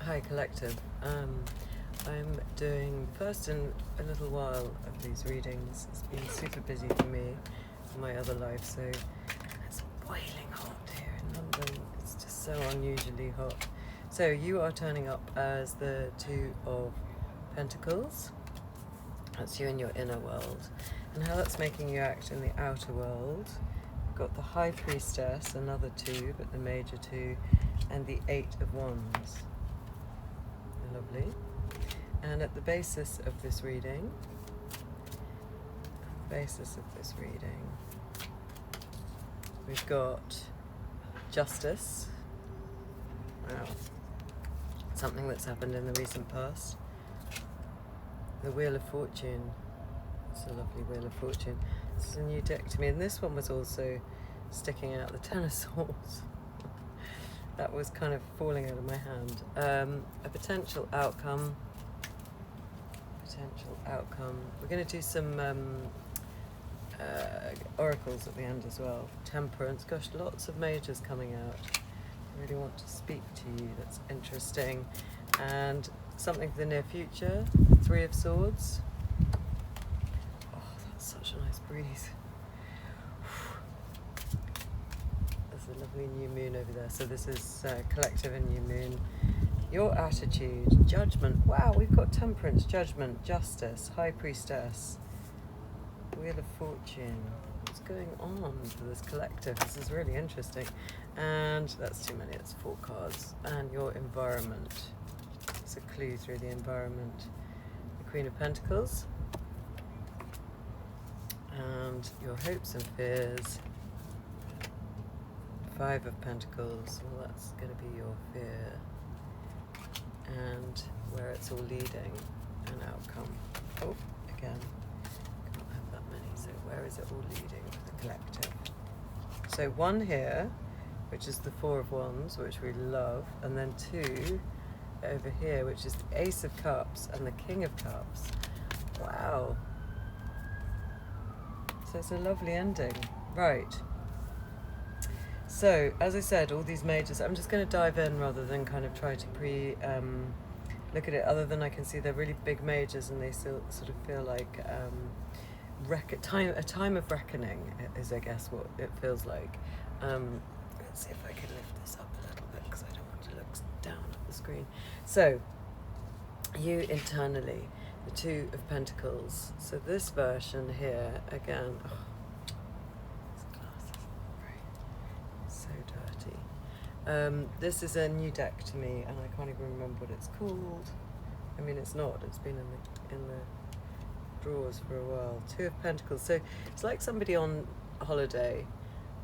Hi Collective. I'm doing the first in a little while of these readings. It's been super busy for me in my other life, so it's boiling hot here in London. It's just so unusually hot. So you are turning up as the Two of Pentacles. That's you in your inner world. And how that's making you act in the outer world. We've got the High Priestess, another two, but the major two, and the Eight of Wands. Lovely. And at the basis of this reading, we've got Justice. Wow. Something that's happened in the recent past. The Wheel of Fortune. It's a lovely Wheel of Fortune. This is a new deck to me, and this one was also sticking out, the Ten of Swords. That was kind of falling out of my hand. A potential outcome. We're going to do some oracles at the end as well. Temperance. Gosh, lots of majors coming out. I really want to speak to you. That's interesting. And something for the near future. Three of Swords. Oh, that's such a nice breeze. A lovely new moon over there. So this is Collective and new moon. Your attitude, judgment. Wow, we've got Temperance, Judgment, Justice, High Priestess, Wheel of Fortune. What's going on for this collective? This is really interesting. And that's too many, it's 4 cards. And your environment. It's a clue through the environment. The Queen of Pentacles. And your hopes and fears. 5 of Pentacles, well that's going to be your fear, and where it's all leading, an outcome. Oh, again, can't have that many, so where is it all leading with the collective? So 1 here, which is the 4 of Wands, which we love, and then 2 over here, which is the Ace of Cups and the King of Cups. Wow. So it's a lovely ending. Right. So, as I said, all these majors, I'm just going to dive in rather than kind of try to look at it, other than I can see they're really big majors and they still sort of feel like a time of reckoning is, I guess, what it feels like. Let's see if I can lift this up a little bit because I don't want to look down at the screen. So, you internally, the 2 of Pentacles. So this version here, again, this is a new deck to me, and I can't even remember what it's called. I mean, it's not. It's been in the drawers for a while. 2 of Pentacles. So it's like somebody on holiday,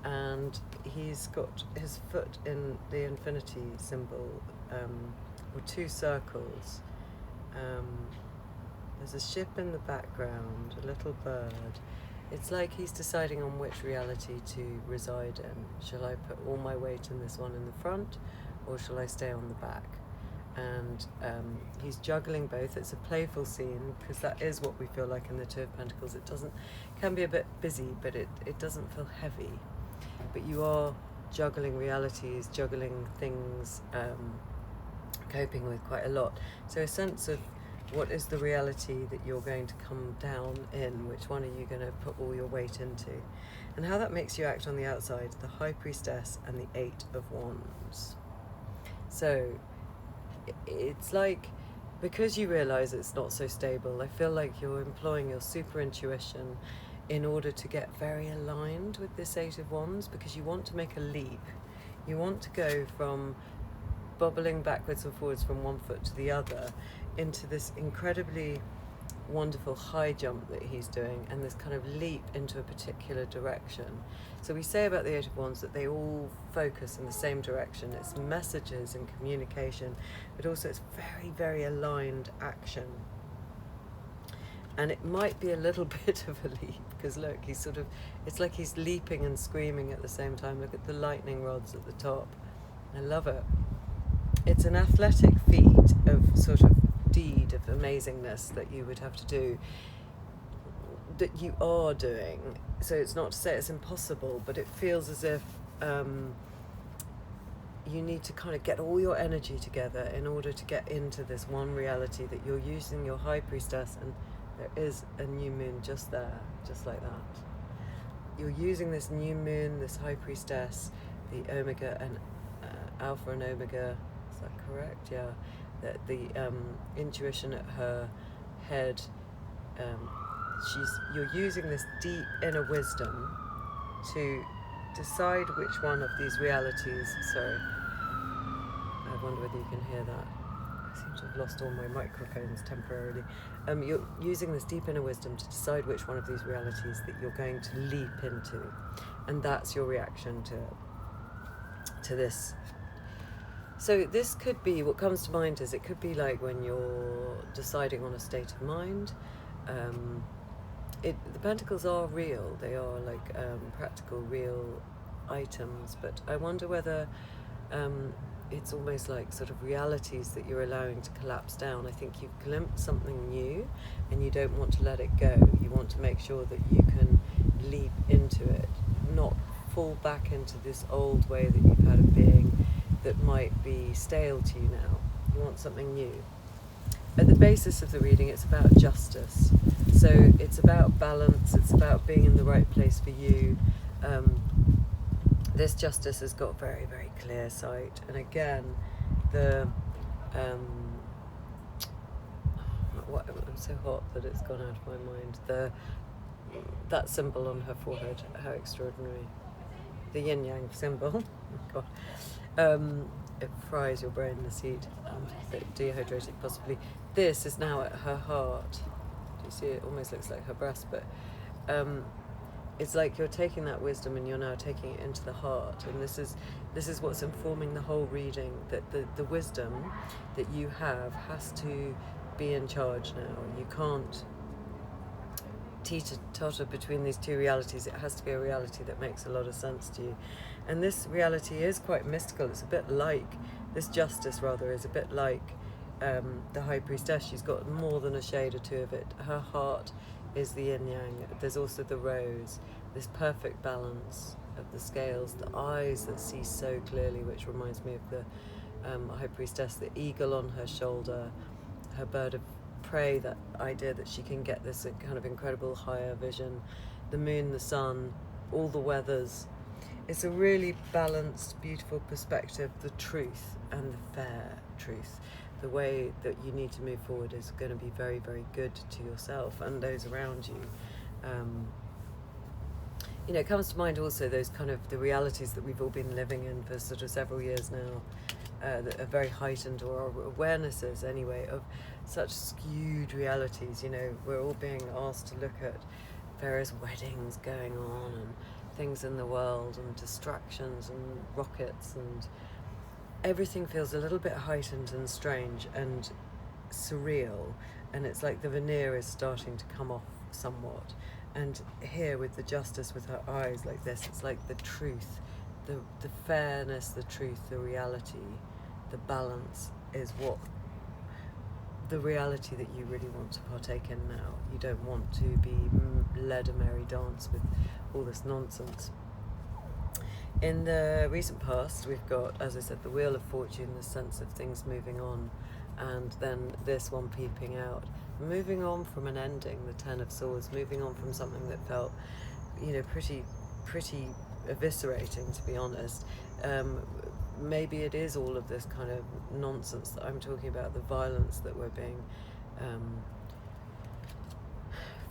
and he's got his foot in the infinity symbol, or 2 circles. There's a ship in the background, a little bird. It's like he's deciding on which reality to reside in. Shall I put all my weight in this one in the front, or shall I stay on the back? And he's juggling both. It's a playful scene, because that is what we feel like in the 2 of Pentacles. It can be a bit busy, but it doesn't feel heavy. But you are juggling realities, juggling things, coping with quite a lot. So a sense of, what is the reality that you're going to come down in? Which one are you going to put all your weight into? And how that makes you act on the outside, the High Priestess and the 8 of Wands. So it's like, because you realise it's not so stable, I feel like you're employing your super intuition in order to get very aligned with this 8 of Wands, because you want to make a leap. You want to go from bobbling backwards and forwards from one foot to the other into this incredibly wonderful high jump that he's doing, and this kind of leap into a particular direction. So we say about the 8 of Wands that they all focus in the same direction. It's messages and communication, but also it's very, very aligned action. And it might be a little bit of a leap, because look, it's like he's leaping and screaming at the same time. Look at the lightning rods at the top. I love it. It's an athletic feat of sort of deed of amazingness that you would have to do, that you are doing. So it's not to say it's impossible, but it feels as if you need to kind of get all your energy together in order to get into this one reality that you're using your High Priestess, and there is a new moon just there, just like that. You're using this new moon, this High Priestess, the Omega and Alpha and Omega, is that correct? Yeah. The intuition at her head, you're using this deep inner wisdom to decide which one of these realities, sorry, I wonder whether you can hear that. I seem to have lost all my microphones temporarily. You're using this deep inner wisdom to decide which one of these realities that you're going to leap into, and that's your reaction to this. So this could be, what comes to mind is, it could be like when you're deciding on a state of mind. The pentacles are real, they are like practical, real items, but I wonder whether it's almost like sort of realities that you're allowing to collapse down. I think you've glimpsed something new and you don't want to let it go. You want to make sure that you can leap into it, not fall back into this old way that you've had of being that might be stale to you now. You want something new. At the basis of the reading, it's about justice. So it's about balance, it's about being in the right place for you. This justice has got very, very clear sight. And again, I'm so hot that it's gone out of my mind. That symbol on her forehead, how extraordinary. The yin-yang symbol, oh God. It fries your brain, this heat, and a bit dehydrated possibly. This is now at her heart. Do you see it? Almost looks like her breast, but it's like you're taking that wisdom and you're now taking it into the heart, and this is what's informing the whole reading, that the wisdom that you have has to be in charge now. You can't teeter-totter between these two realities. It has to be a reality that makes a lot of sense to you. And this reality is quite mystical. It's a bit like, this justice rather, is a bit like the High Priestess. She's got more than a shade or two of it. Her heart is the yin-yang. There's also the rose, this perfect balance of the scales, the eyes that see so clearly, which reminds me of the High Priestess, the eagle on her shoulder, her bird of prey, that idea that she can get this kind of incredible higher vision, the moon, the sun, all the weathers. It's a really balanced, beautiful perspective. The truth, and the fair truth, the way that you need to move forward is going to be very, very good to yourself and those around you. It comes to mind also those kind of the realities that we've all been living in for sort of several years now, that are very heightened, or awarenesses anyway, of such skewed realities. We're all being asked to look at various weddings going on and things in the world and distractions and rockets, and everything feels a little bit heightened and strange and surreal, and it's like the veneer is starting to come off somewhat. And here with the justice, with her eyes like this, it's like the truth, the fairness, the truth, the reality, the balance is what the reality that you really want to partake in now. You don't want to be led a merry dance with all this nonsense. In the recent past, we've got, as I said, the Wheel of Fortune, the sense of things moving on, and then this one peeping out, moving on from an ending, the Ten of Swords, moving on from something that felt, pretty eviscerating, to be honest. Maybe it is all of this kind of nonsense that I'm talking about, the violence that we're being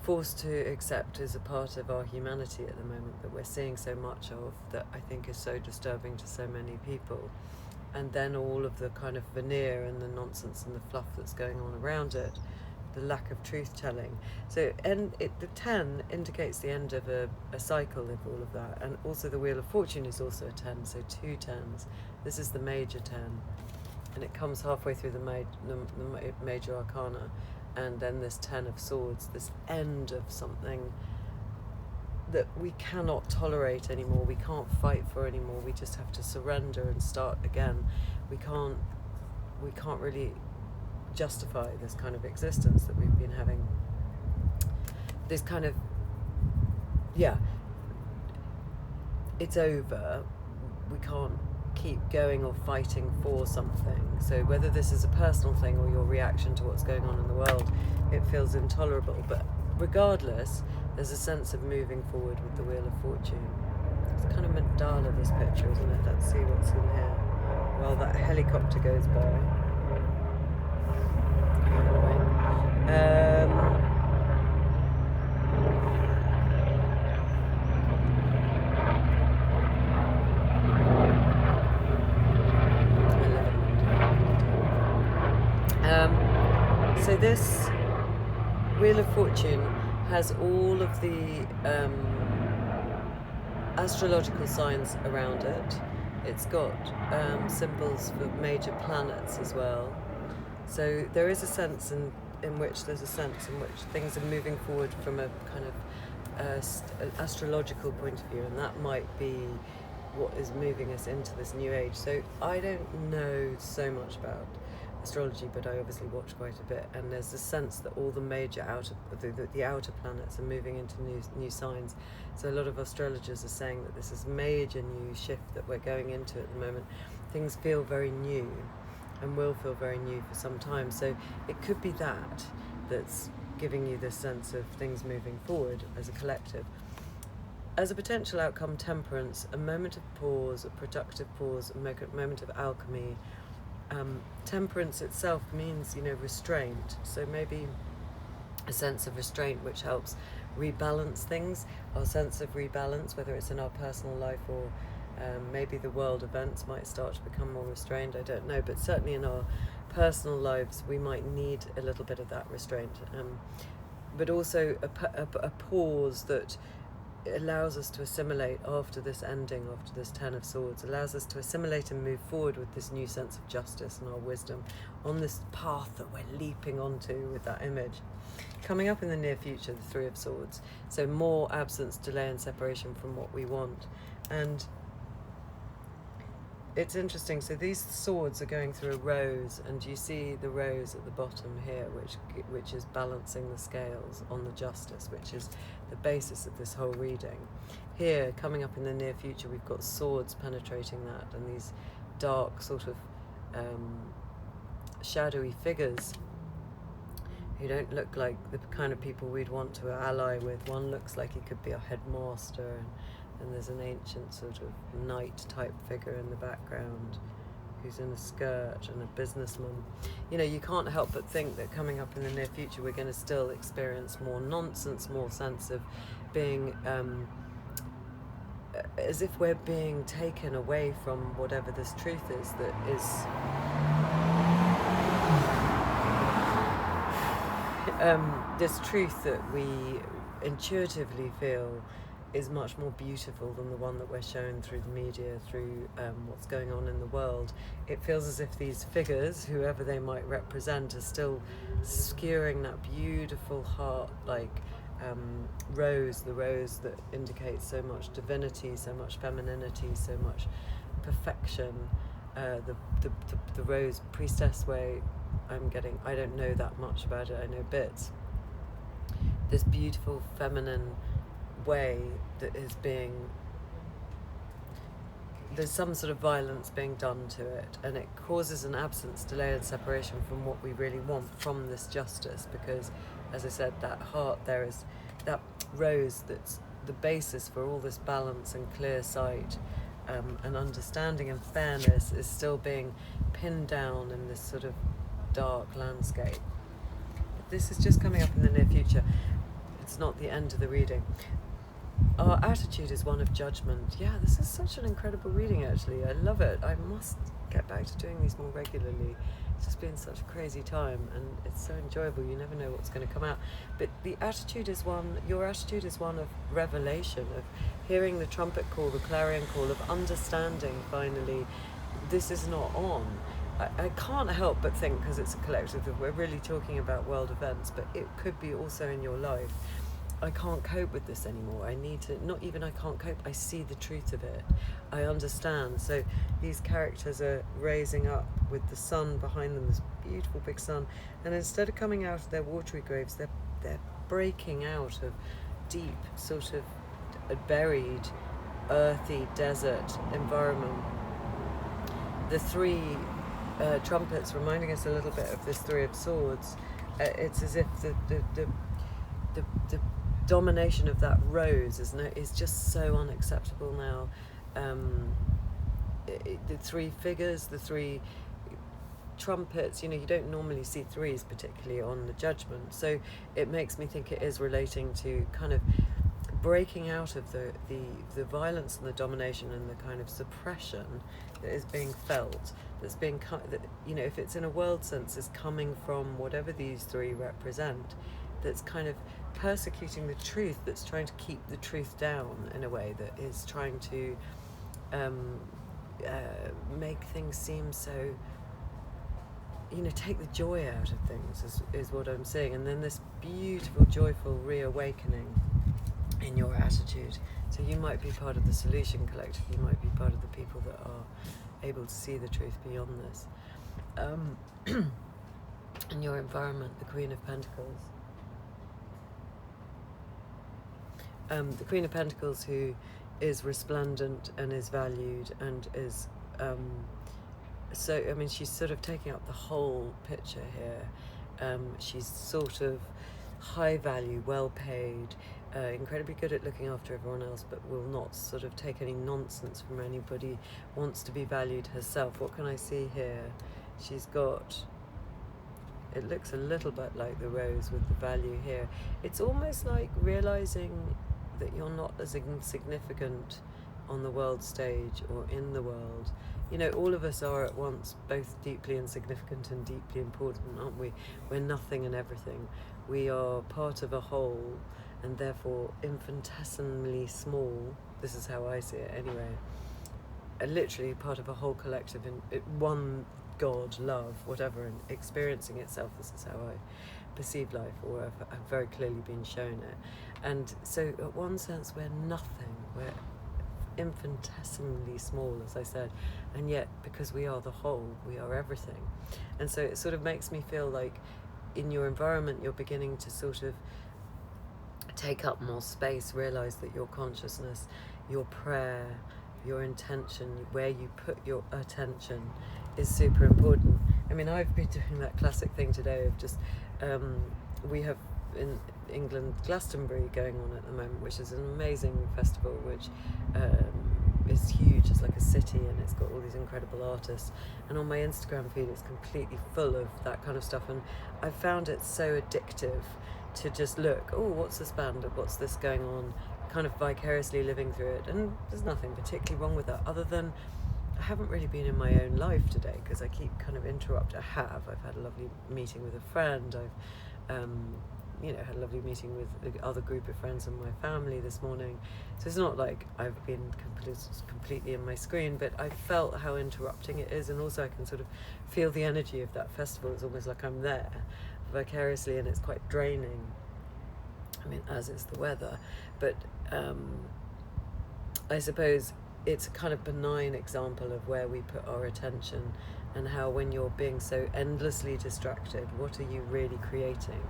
forced to accept as a part of our humanity at the moment, that we're seeing so much of, that I think is so disturbing to so many people. And then all of the kind of veneer and the nonsense and the fluff that's going on around it, the lack of truth-telling. So the 10 indicates the end of a cycle of all of that. And also the Wheel of Fortune is also a 10, so 2 10s. This is the major 10. And it comes halfway through the major arcana. And then this 10 of Swords, this end of something that we cannot tolerate anymore, we can't fight for anymore, we just have to surrender and start again. We can't really justify this kind of existence that we've been having. This kind of, it's over. We can't keep going or fighting for something. So whether this is a personal thing or your reaction to what's going on in the world, it feels intolerable. But regardless, there's a sense of moving forward with the Wheel of Fortune. It's kind of mandala, this picture, isn't it? Let's see what's in here while that helicopter goes by. So this Wheel of Fortune has all of the astrological signs around it. It's got symbols for major planets as well. So there is a sense in which things are moving forward from a kind of astrological point of view, and that might be what is moving us into this new age. So I don't know so much about astrology, but I obviously watch quite a bit, and there's a sense that all the major the outer planets are moving into new signs. So a lot of astrologers are saying that this is a major new shift that we're going into at the moment. Things feel very new and will feel very new for some time. So it could be that's giving you this sense of things moving forward as a collective. As a potential outcome, temperance, a moment of pause, a productive pause, a moment of alchemy. Temperance itself means, restraint. So maybe a sense of restraint which helps rebalance things, our sense of rebalance, whether it's in our personal life or maybe the world events might start to become more restrained, I don't know, but certainly in our personal lives we might need a little bit of that restraint, but also a pause that allows us to assimilate after this ending, after this Ten of Swords, allows us to assimilate and move forward with this new sense of justice and our wisdom on this path that we're leaping onto with that image. Coming up in the near future, the Three of Swords, so more absence, delay and separation from what we want. And it's interesting, so these swords are going through a rose, and you see the rose at the bottom here, which is balancing the scales on the justice, which is the basis of this whole reading. Here, coming up in the near future, we've got swords penetrating that, and these dark sort of shadowy figures who don't look like the kind of people we'd want to ally with. One looks like he could be a headmaster, and there's an ancient sort of knight type figure in the background who's in a skirt, and a businessman. You can't help but think that coming up in the near future we're going to still experience more nonsense, more sense of being as if we're being taken away from whatever this truth is that is this truth that we intuitively feel is much more beautiful than the one that we're shown through the media, through what's going on in the world. It feels as if these figures, whoever they might represent, are still skewering that beautiful heart-like rose, the rose that indicates so much divinity, so much femininity, so much perfection. The rose priestess way, I don't know that much about it, I know bits. This beautiful feminine way that is there's some sort of violence being done to it, and it causes an absence, delay and separation from what we really want from this justice, because, as I said, that heart there is that rose that's the basis for all this balance and clear sight and understanding and fairness is still being pinned down in this sort of dark landscape. This is just coming up in the near future. It's not the end of the reading. Our attitude is one of judgment. Yeah, this is such an incredible reading, actually. I love it. I must get back to doing these more regularly. It's just been such a crazy time, and it's so enjoyable. You never know what's going to come out. But your attitude is one of revelation, of hearing the trumpet call, the clarion call, of understanding, finally, this is not on. I can't help but think, because it's a collective, that we're really talking about world events, but it could be also in your life. I can't cope with this anymore. I need to, not even I can't cope, I see the truth of it. I understand. So these characters are raising up with the sun behind them, this beautiful big sun, and instead of coming out of their watery graves, they're breaking out of deep, sort of buried, earthy desert environment. the three trumpets reminding us a little bit of this Three of Swords. It's as if the domination of that rose is just so unacceptable now. The three figures, the three trumpets, you don't normally see threes particularly on the Judgment, so it makes me think it is relating to kind of breaking out of the violence and the domination and the kind of suppression that is being felt, that's being if it's in a world sense, is coming from whatever these three represent, that's kind of persecuting the truth, that's trying to keep the truth down in a way, that is trying to make things seem so, take the joy out of things is what I'm seeing. And then this beautiful, joyful reawakening in your attitude. So you might be part of the solution collective, you might be part of the people that are able to see the truth beyond this. In your environment, the Queen of Pentacles. The Queen of Pentacles, who is resplendent and is valued and is she's sort of taking up the whole picture here. She's sort of high value, well paid, incredibly good at looking after everyone else, but will not sort of take any nonsense from anybody, wants to be valued herself. What can I see here? She's got, it looks a little bit like the rose with the value here. It's almost like realizing that you're not as insignificant on the world stage or in the world. All of us are at once both deeply insignificant and deeply important, aren't we? We're nothing and everything. We are part of a whole, and therefore infinitesimally small. This is how I see it anyway. Literally part of a whole collective, in one God, love, whatever, and experiencing itself. This is how I perceive life, or I've very clearly been shown it. And so at one sense we're nothing, we're infinitesimally small, as I said, and yet because we are the whole, we are everything. And so it sort of makes me feel like in your environment you're beginning to sort of take up more space, realize that your consciousness, your prayer, your intention, where you put your attention is super important. I mean, I've been doing that classic thing today of just we have in England Glastonbury going on at the moment, which is an amazing festival, which is huge. It's like a city, and it's got all these incredible artists, and on my Instagram feed it's completely full of that kind of stuff, and I found it so addictive to just look, oh, what's this band, what's this going on, kind of vicariously living through it. And there's nothing particularly wrong with that, other than I haven't really been in my own life today because I keep kind of I've had a lovely meeting with a friend, I've had a lovely meeting with the other group of friends and my family this morning. So it's not like I've been completely in my screen, but I felt how interrupting it is, and also I can sort of feel the energy of that festival. It's almost like I'm there vicariously, and it's quite draining. I mean, as is the weather, but I suppose it's a kind of benign example of where we put our attention, and how when you're being so endlessly distracted, what are you really creating?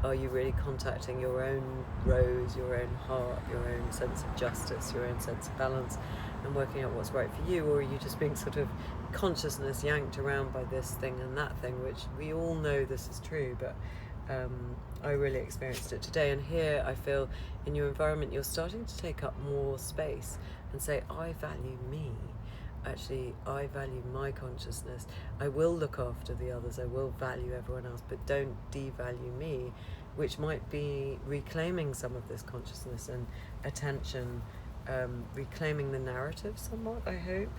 Are you really contacting your own rose, your own heart, your own sense of justice, your own sense of balance, and working out what's right for you? Or are you just being sort of consciousness yanked around by this thing and that thing, which we all know this is true, but I really experienced it today. And here I feel in your environment you're starting to take up more space and say, I value me. Actually, I value my consciousness. I will look after the others, I will value everyone else, but don't devalue me, which might be reclaiming some of this consciousness and attention, reclaiming the narrative somewhat, I hope,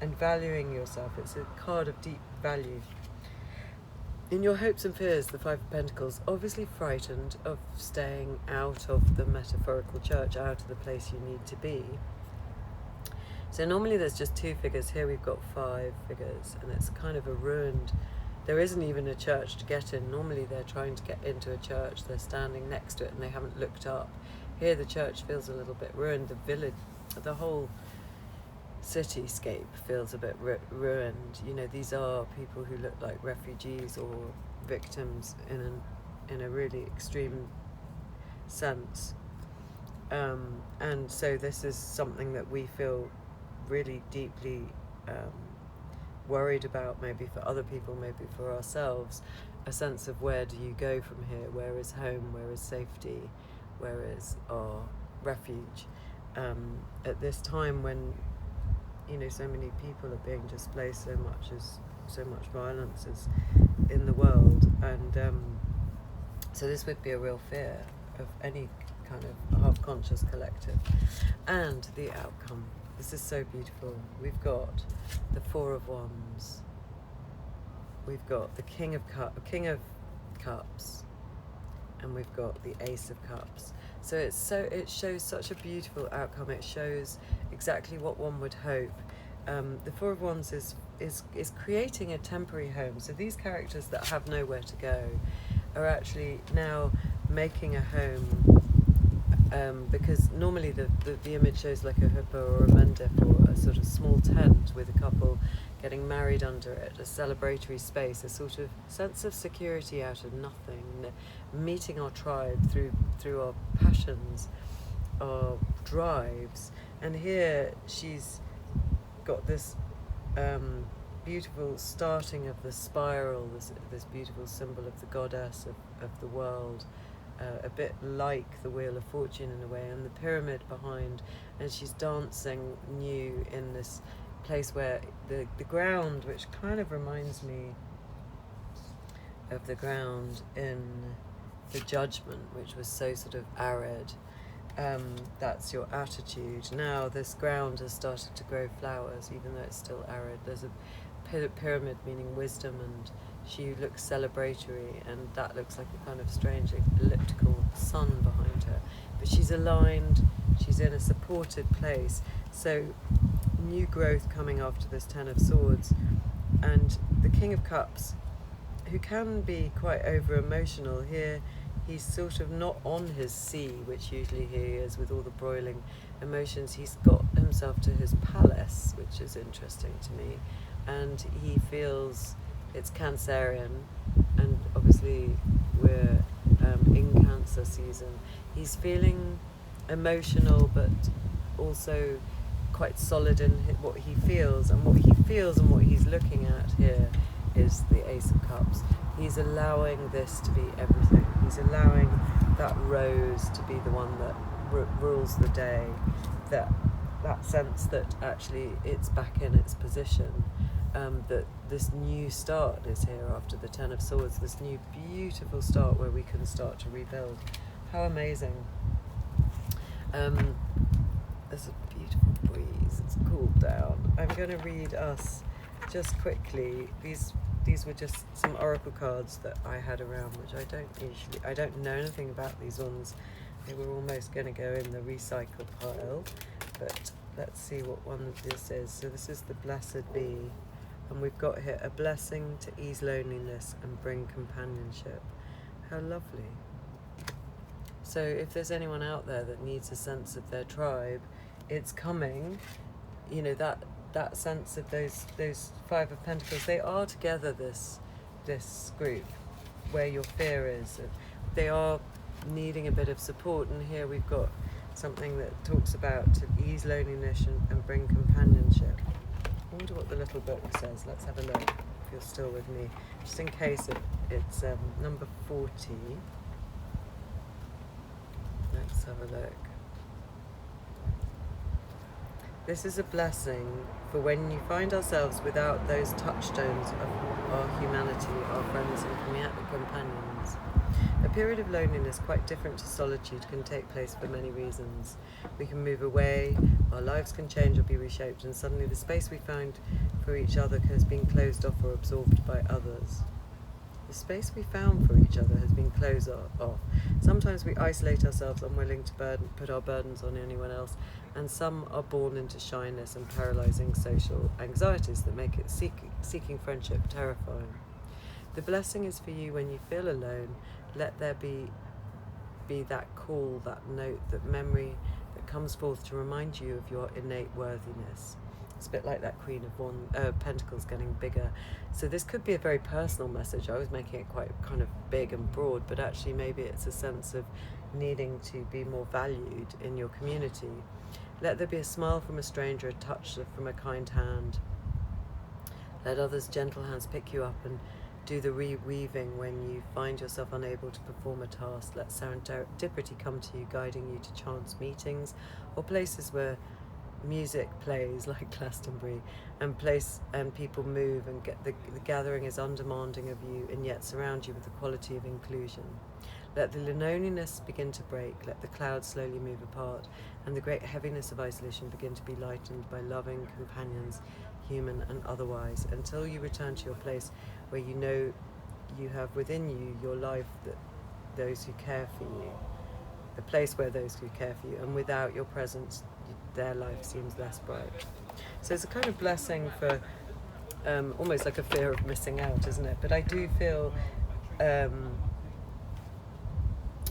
and valuing yourself. It's a card of deep value. In your hopes and fears, the Five of Pentacles, obviously frightened of staying out of the metaphorical church, out of the place you need to be. So normally there's just two figures. Here we've got 5 figures, and it's kind of a ruined, there isn't even a church to get in. Normally they're trying to get into a church, they're standing next to it and they haven't looked up. Here the church feels a little bit ruined, the village, the whole cityscape feels a bit ruined. These are people who look like refugees or victims in a really extreme sense. And so this is something that we feel really deeply worried about, maybe for other people, maybe for ourselves, a sense of where do you go from here? Where is home? Where is safety? Where is our refuge? At this time when, you know, so many people are being displaced, so much violence is in the world, and so this would be a real fear of any kind of half-conscious collective. And the outcome. This is so beautiful. We've got the Four of Wands. We've got the King of Cups, and we've got the Ace of Cups. So it shows such a beautiful outcome. It shows exactly what one would hope. The Four of Wands is creating a temporary home. So these characters that have nowhere to go are actually now making a home, because normally the image shows like a huppah or a mendip or a sort of small tent with a couple getting married under it, a celebratory space, a sort of sense of security out of nothing, meeting our tribe through our passions, our drives. And here she's got this beautiful starting of the spiral, this beautiful symbol of the goddess of the world, a bit like the Wheel of Fortune in a way, and the pyramid behind, and she's dancing new in this place where the ground, which kind of reminds me of the ground in the Judgment, which was so sort of arid. That's your attitude. Now this ground has started to grow flowers, even though it's still arid. There's a pyramid meaning wisdom, and she looks celebratory, and that looks like a kind of strange elliptical sun behind her. But she's aligned, she's in a supported place. So new growth coming after this Ten of Swords. And the King of Cups, who can be quite over emotional here, he's sort of not on his sea, which usually he is with all the broiling emotions. He's got himself to his palace, which is interesting to me, and he feels it's Cancerian, and obviously we're in Cancer season. He's feeling emotional, but also quite solid in what he feels, and what he's looking at here is the Ace of Cups. He's allowing this to be everything. He's allowing that rose to be the one that rules the day, that sense that actually it's back in its position, that this new start is here after the Ten of Swords, this new beautiful start where we can start to rebuild. How amazing. There's a beautiful breeze, it's cooled down. I'm going to read us just quickly. These were just some oracle cards that I had around, which I don't know anything about these ones. They were almost going to go in the recycle pile, but let's see what one this is. So this is the Blessed Bee, and we've got here a blessing to ease loneliness and bring companionship. How lovely. So if there's anyone out there that needs a sense of their tribe, it's coming. You know, that sense of those Five of Pentacles, they are together, this group, where your fear is. They are needing a bit of support, and here we've got something that talks about to ease loneliness and bring companionship. I wonder what the little book says. Let's have a look, if you're still with me, just in case it's number 40. Let's have a look. This is a blessing for when you find ourselves without those touchstones of our humanity, our friends and companions. A period of loneliness, quite different to solitude, can take place for many reasons. We can move away, our lives can change or be reshaped, and suddenly the space we found for each other has been closed off or absorbed by others. The space we found for each other has been closed off. Sometimes we isolate ourselves, unwilling to put our burdens on anyone else, and some are born into shyness and paralyzing social anxieties that make it seeking friendship terrifying. The blessing is for you when you feel alone. Let there be that call, that note, that memory that comes forth to remind you of your innate worthiness. It's a bit like that Queen of Pentacles getting bigger. So this could be a very personal message. I was making it quite kind of big and broad, but actually maybe it's a sense of needing to be more valued in your community. Let there be a smile from a stranger, a touch from a kind hand. Let others' gentle hands pick you up and do the reweaving when you find yourself unable to perform a task. Let serendipity come to you, guiding you to chance meetings or places where music plays like Glastonbury, and people move, and the gathering is undemanding of you and yet surround you with the quality of inclusion. Let the loneliness begin to break, let the clouds slowly move apart, and the great heaviness of isolation begin to be lightened by loving companions, human and otherwise, until you return to your place where you know you have within you your life, that those who care for you, the place where those who care for you, and without your presence their life seems less bright. So it's a kind of blessing for almost like a fear of missing out, isn't it? But I do feel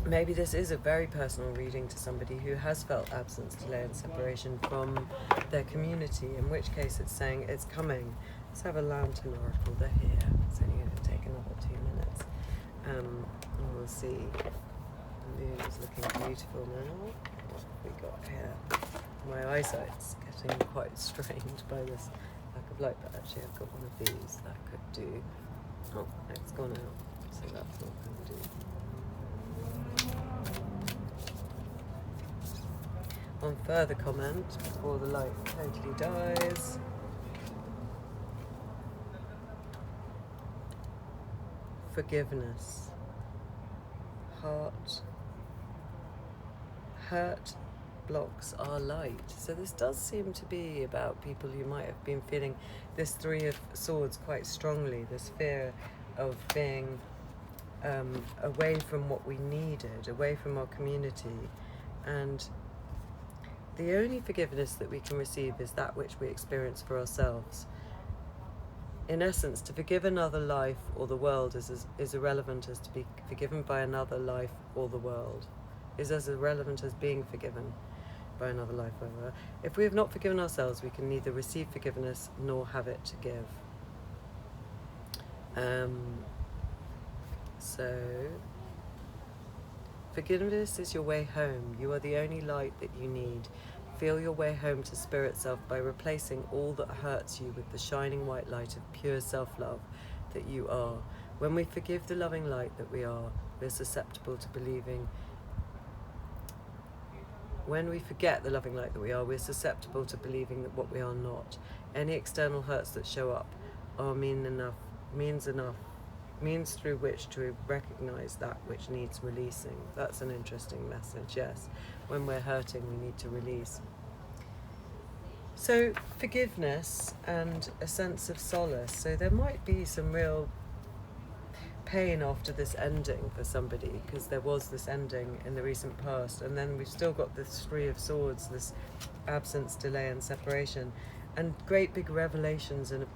maybe this is a very personal reading to somebody who has felt absence, delay and separation from their community, in which case it's saying it's coming. Let's have a lantern oracle. They're here. It's only going to take another 2 minutes. And we'll see. The moon is looking beautiful now. What have we got here? My eyesight's getting quite strained by this lack of light, but actually I've got one of these that could do. Oh, it's gone out, so that's not going to do. One further comment before the light totally dies. Forgiveness. Hurt blocks our light. So this does seem to be about people who might have been feeling this Three of Swords quite strongly, this fear of being away from what we needed, away from our community. And the only forgiveness that we can receive is that which we experience for ourselves. In essence, to forgive another life or the world is irrelevant as to be forgiven by another life or the world. Is as irrelevant as being forgiven by another life or the world. If we have not forgiven ourselves, we can neither receive forgiveness nor have it to give. So, forgiveness is your way home. You are the only light that you need. Feel your way home to spirit self by replacing all that hurts you with the shining white light of pure self-love that you are. When we forgive the loving light that we are, we're susceptible to believing. When we forget the loving light that we are, we're susceptible to believing that what we are not. Any external hurts that show up are means through which to recognize that which needs releasing. That's an interesting message, yes. When we're hurting, we need to release. So forgiveness and a sense of solace. So there might be some real pain after this ending for somebody, because there was this ending in the recent past, and then we've still got this Three of Swords, this absence, delay and separation, and great big revelations and a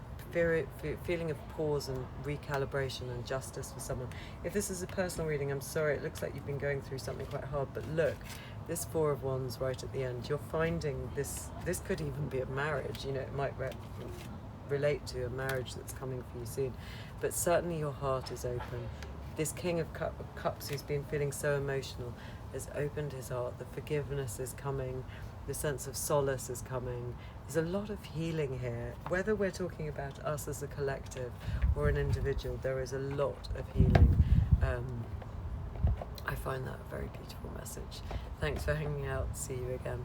feeling of pause and recalibration and justice for someone. If this is a personal reading, I'm sorry, it looks like you've been going through something quite hard, but look, this Four of Wands right at the end, you're finding this could even be a marriage, it might relate to a marriage that's coming for you soon, but certainly your heart is open. This King of Cups who's been feeling so emotional has opened his heart. The forgiveness is coming, the sense of solace is coming. There's a lot of healing here. Whether we're talking about us as a collective or an individual, there is a lot of healing. I find that a very beautiful message. Thanks for hanging out. See you again.